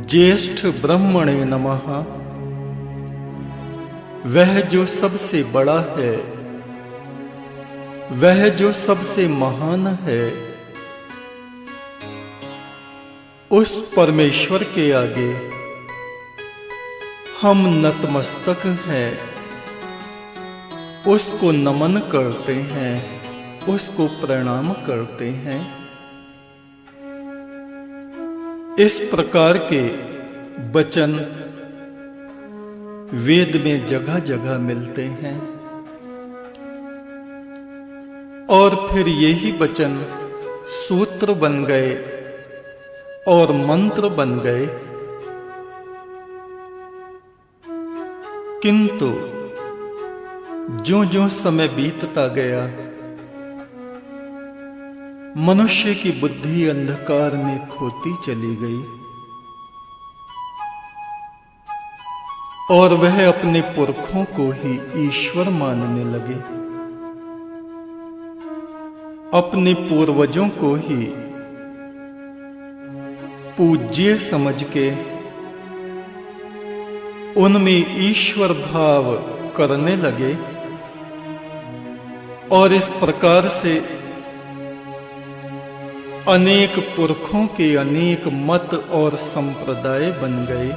ज्येष्ठ ब्रह्मणे नमः। वह जो सबसे बड़ा है, वह जो सबसे महान है, उस परमेश्वर के आगे हम नतमस्तक हैं, उसको नमन करते हैं, उसको प्रणाम करते हैं। इस प्रकार के वचन वेद में जगह जगह मिलते हैं और फिर यही वचन सूत्र बन गए और मंत्र बन गए। किंतु ज्यों ज्यों समय बीतता गया, मनुष्य की बुद्धि अंधकार में खोती चली गई और वह अपने पुरखों को ही ईश्वर मानने लगे, अपने पूर्वजों को ही पूज्य समझ के उनमें ईश्वर भाव करने लगे और इस प्रकार से अनेक पुरखों के अनेक मत और संप्रदाय बन गए।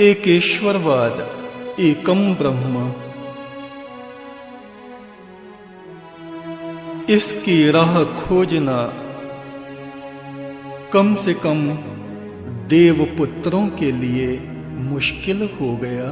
एक ईश्वरवाद, एकम ब्रह्म, इसकी राह खोजना कम से कम देवपुत्रों के लिए मुश्किल हो गया।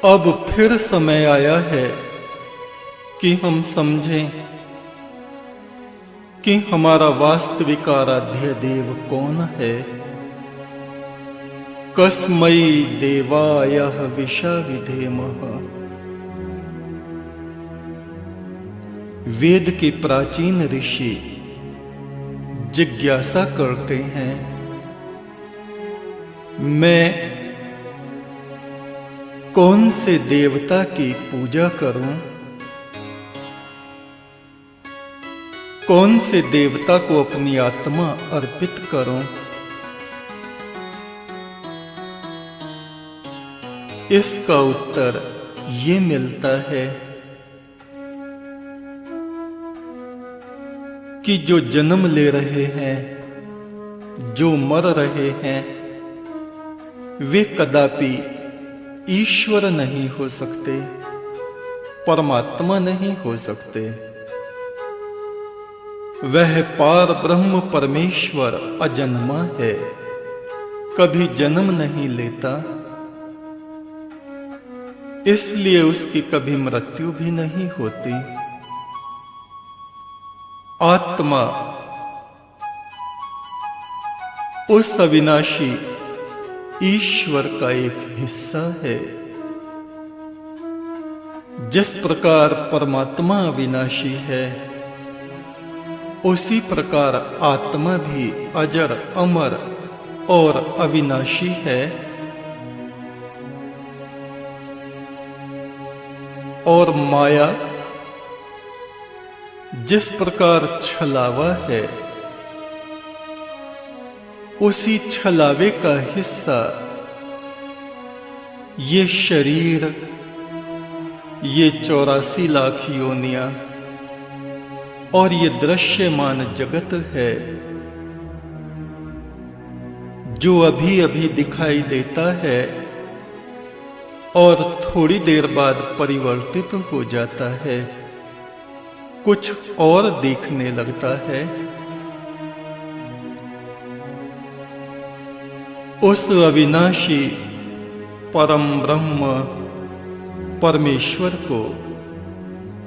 अब फिर समय आया है कि हम समझें कि हमारा वास्तविक आराध्य देव कौन है। कस्मै देवायः विशा विधेमः। वेद के प्राचीन ऋषि जिज्ञासा करते हैं, मैं कौन से देवता की पूजा करूं, कौन से देवता को अपनी आत्मा अर्पित करूं। इसका उत्तर ये मिलता है कि जो जन्म ले रहे हैं, जो मर रहे हैं, वे कदापि ईश्वर नहीं हो सकते, परमात्मा नहीं हो सकते। वह पार ब्रह्म परमेश्वर अजन्मा है, कभी जन्म नहीं लेता, इसलिए उसकी कभी मृत्यु भी नहीं होती। आत्मा उस अविनाशी ईश्वर का एक हिस्सा है। जिस प्रकार परमात्मा अविनाशी है, उसी प्रकार आत्मा भी अजर, अमर और अविनाशी है। और माया जिस प्रकार छलावा है, उसी छलावे का हिस्सा ये शरीर, ये 84 लाख योनियां और ये दृश्यमान जगत है, जो अभी अभी दिखाई देता है और थोड़ी देर बाद परिवर्तित हो जाता है, कुछ और दिखने लगता है। उस अविनाशी परम ब्रह्म परमेश्वर को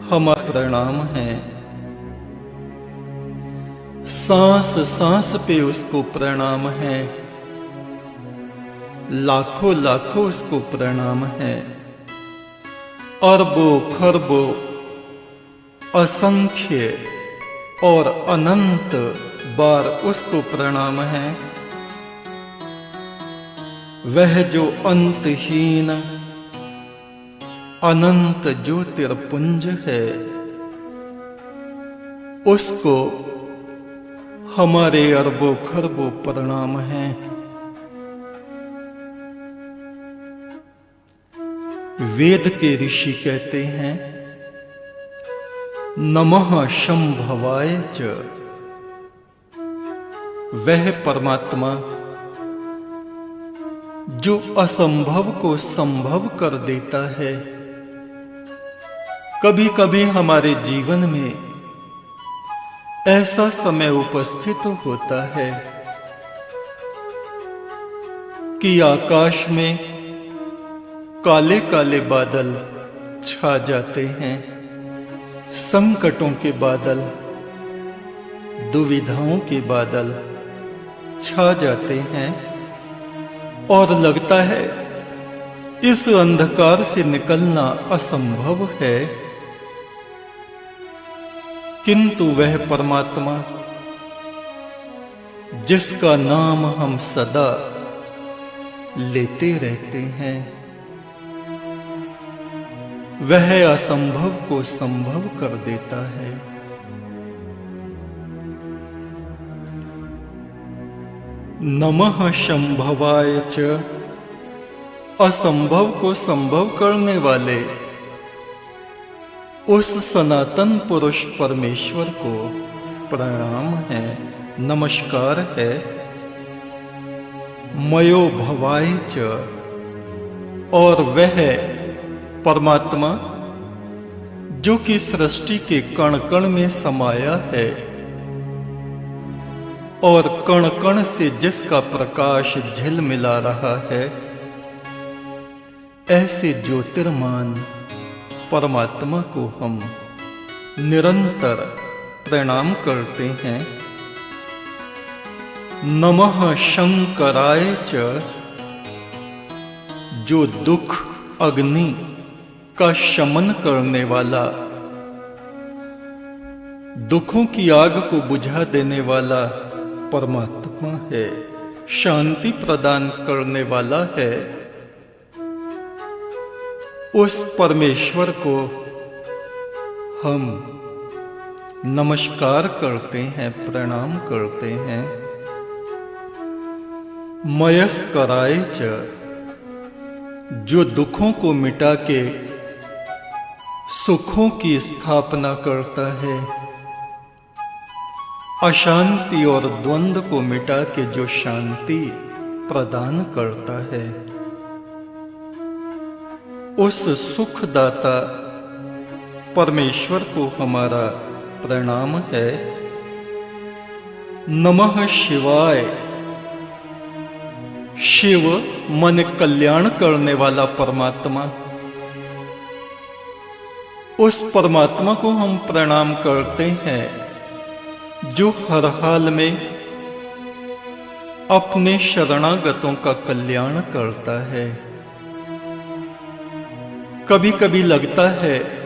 हमारा प्रणाम है। सांस सांस पे उसको प्रणाम है, लाखों लाखों उसको प्रणाम है, अरबों खरबों असंख्य और अनंत बार उसको प्रणाम है। वह जो अंतहीन अनंत ज्योतिर्पुंज है, उसको हमारे अरबों खरबों प्रणाम हैं। वेद के ऋषि कहते हैं नमः शंभवाय च। वह परमात्मा जो असंभव को संभव कर देता है। कभी कभी हमारे जीवन में ऐसा समय उपस्थित होता है कि आकाश में काले काले बादल छा जाते हैं। संकटों के बादल, दुविधाओं के बादल छा जाते हैं और लगता है इस अंधकार से निकलना असंभव है। किंतु वह परमात्मा जिसका नाम हम सदा लेते रहते हैं, वह असंभव को संभव कर देता है। नमः शंभवाय च। असंभव को संभव करने वाले उस सनातन पुरुष परमेश्वर को प्रणाम है, नमस्कार है। मयो भवाय च। और वह परमात्मा जो कि सृष्टि के कण कण में समाया है और कण कण से जिसका प्रकाश झिलमिला रहा है, ऐसे ज्योतिर्मान परमात्मा को हम निरंतर प्रणाम करते हैं। नमः शंकराय च। जो दुख अग्नि का शमन करने वाला, दुखों की आग को बुझा देने वाला परमात्मा है, शांति प्रदान करने वाला है। उस परमेश्वर को हम नमस्कार करते हैं, प्रणाम करते हैं। मयस्कराय च। जो दुखों को मिटा के सुखों की स्थापना करता है, अशांति और द्वंद्व को मिटा के जो शांति प्रदान करता है, उस सुखदाता परमेश्वर को हमारा प्रणाम है। नमः शिवाय। शिव मन कल्याण करने वाला परमात्मा, उस परमात्मा को हम प्रणाम करते हैं जो हर हाल में अपने शरणागतों का कल्याण करता है। कभी कभी लगता है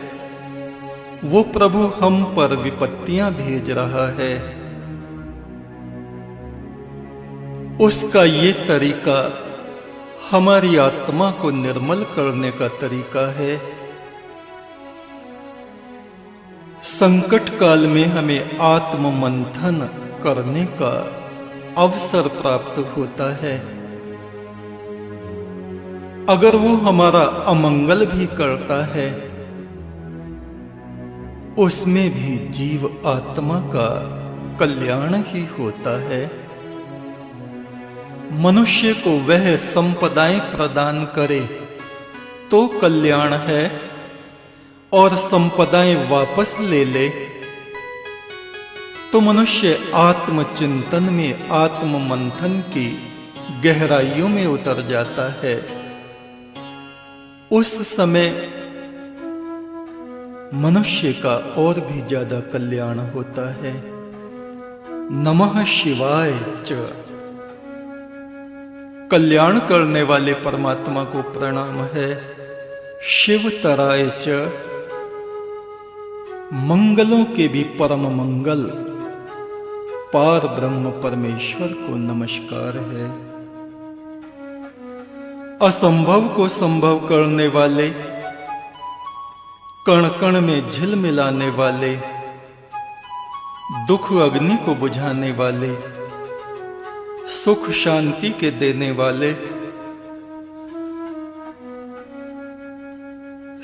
वो प्रभु हम पर विपत्तियां भेज रहा है। उसका ये तरीका हमारी आत्मा को निर्मल करने का तरीका है। संकट काल में हमें आत्म मंथन करने का अवसर प्राप्त होता है। अगर वो हमारा अमंगल भी करता है, उसमें भी जीव आत्मा का कल्याण ही होता है। मनुष्य को वह संपदाएं प्रदान करे तो कल्याण है, और संपदाएं वापस ले ले तो मनुष्य आत्मचिंतन में, आत्म मंथन की गहराइयों में उतर जाता है। उस समय मनुष्य का और भी ज्यादा कल्याण होता है। नमः शिवाय च। कल्याण करने वाले परमात्मा को प्रणाम है। शिवतराय च। मंगलों के भी परम मंगल पार ब्रह्म परमेश्वर को नमस्कार है। असंभव को संभव करने वाले, कण कण में झिलमिलाने वाले दुख अग्नि को बुझाने वाले, सुख शांति के देने वाले,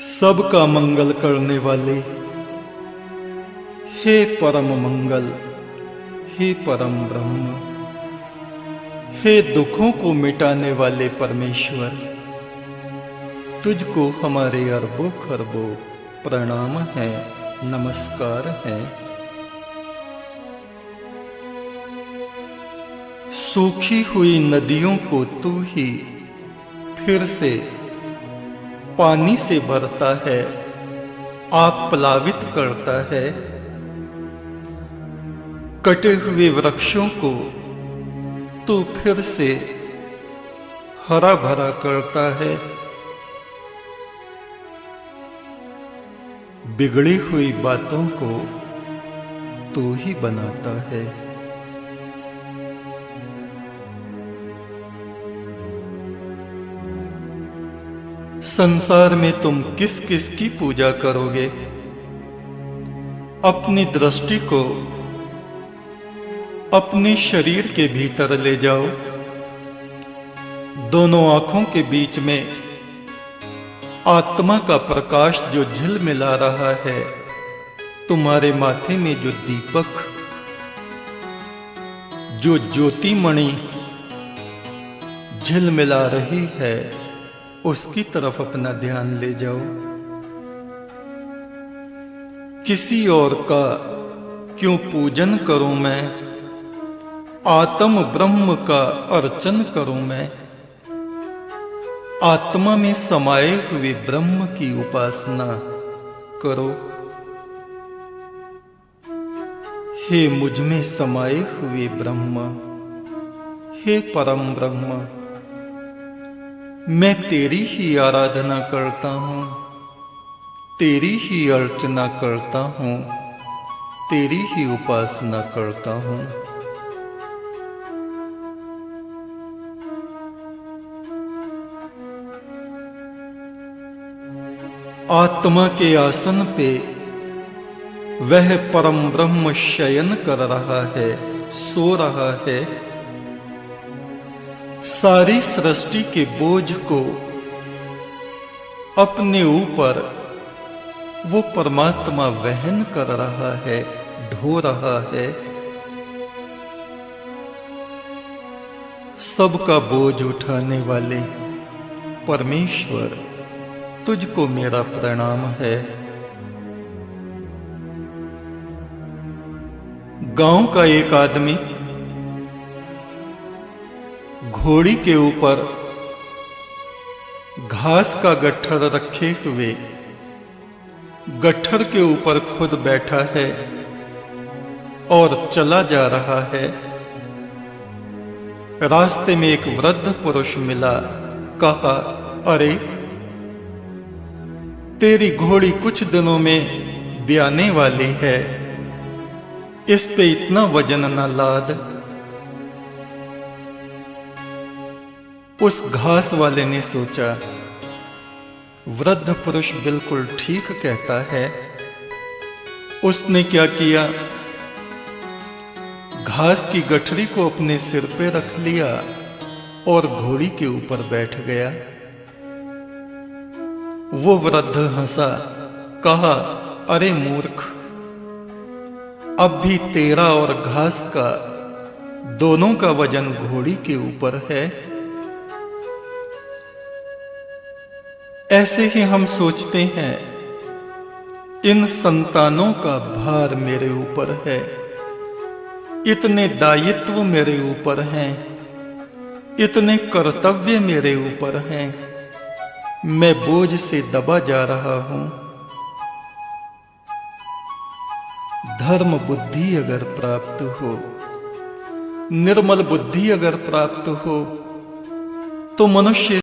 सबका मंगल करने वाले, हे परम मंगल, हे परम ब्रह्म, हे दुखों को मिटाने वाले परमेश्वर, तुझको हमारे अरबों खरबों प्रणाम है, नमस्कार है। सूखी हुई नदियों को तू ही फिर से पानी से भरता है, आप प्लावित करता है। कटे हुए वृक्षों को तू फिर से हरा भरा करता है। बिगड़ी हुई बातों को तू ही बनाता है। संसार में तुम किस किस की पूजा करोगे? अपनी दृष्टि को अपने शरीर के भीतर ले जाओ। दोनों आंखों के बीच में आत्मा का प्रकाश जो झिलमिला रहा है, तुम्हारे माथे में जो दीपक, जो ज्योतिमणि झिलमिला रही है, उसकी तरफ अपना ध्यान ले जाओ। किसी और का क्यों पूजन करूं मैं, आत्म ब्रह्म का अर्चन करूं मैं। आत्मा में समाये हुए ब्रह्म की उपासना करो। हे मुझ में समाये हुए ब्रह्म, हे परम ब्रह्म, मैं तेरी ही आराधना करता हूं, तेरी ही अर्चना करता हूं, तेरी ही उपासना करता हूं। आत्मा के आसन पे वह परम ब्रह्म शयन कर रहा है, सो रहा है। सारी सृष्टि के बोझ को अपने ऊपर वो परमात्मा वहन कर रहा है, ढो रहा है। सबका बोझ उठाने वाले परमेश्वर, तुझको मेरा प्रणाम है। गांव का एक आदमी घोड़ी के ऊपर घास का गट्ठर रखे हुए गट्ठर के ऊपर खुद बैठा है और चला जा रहा है। रास्ते में एक वृद्ध पुरुष मिला। कहा, अरे तेरी घोड़ी कुछ दिनों में ब्याने वाली है, इस पे इतना वजन न लाद। उस घास वाले ने सोचा, वृद्ध पुरुष बिल्कुल ठीक कहता है। उसने क्या किया, घास की गठरी को अपने सिर पे रख लिया और घोड़ी के ऊपर बैठ गया। वो वृद्ध हंसा, कहा, अरे मूर्ख, अब भी तेरा और घास का दोनों का वजन घोड़ी के ऊपर है। ऐसे ही हम सोचते हैं, इन संतानों का भार मेरे ऊपर है, इतने दायित्व मेरे ऊपर हैं, इतने कर्तव्य मेरे ऊपर हैं, मैं बोझ से दबा जा रहा हूं। धर्म बुद्धि अगर प्राप्त हो, निर्मल बुद्धि अगर प्राप्त हो, तो मनुष्य